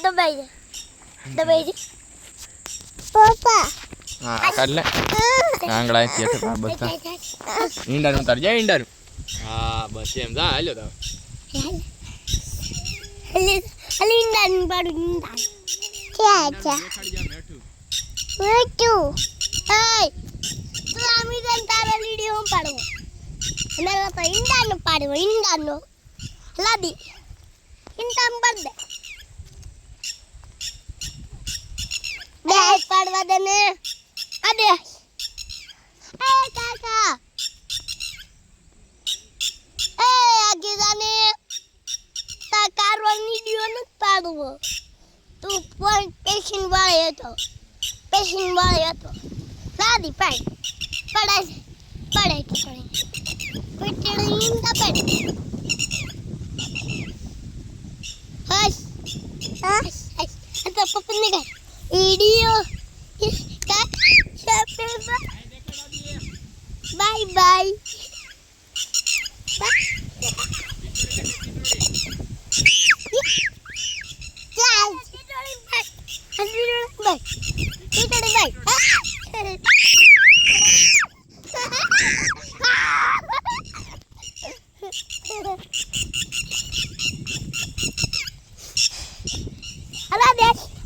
દબાઈ દે પપ્પા હા કાઢ લે આંગળા થી છે બસ ઈંડાનું ઉતાર જાય ઈંડાનું હા બસ એમ જા હાલ્યો તો હલે ઈંડાનું પાડું ઈંડા ક્યાં છે મેઠું એય તું આમી જન તારા વિડિયો હું પાડું અને તો ઈંડાનું પાડું ઈંડાનું લાદી ઈંડાનું પાડ દે પાડવા દે ને આ દે એ કાકા એ આગે જાને તા કારવાની વિડિયો ન પાડવો તું પણ પેશિન વાળે હતો લાદી પાડ પડે પીટડી ઈંડા પાડ હસ તો પપ્પા ને કર video bye bye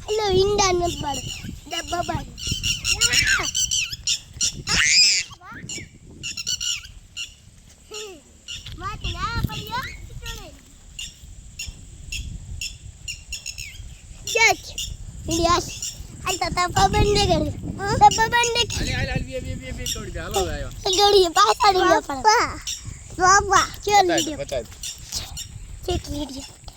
Hello, Indah nampak. Dah babak. Mati lah, apa dia? Jat, Ilyas. Alta apa benda kan? Apa benda? Ali, छोड़ दे हलो आयो जोड़िए पास आ रही है पापा बता चल वीडियो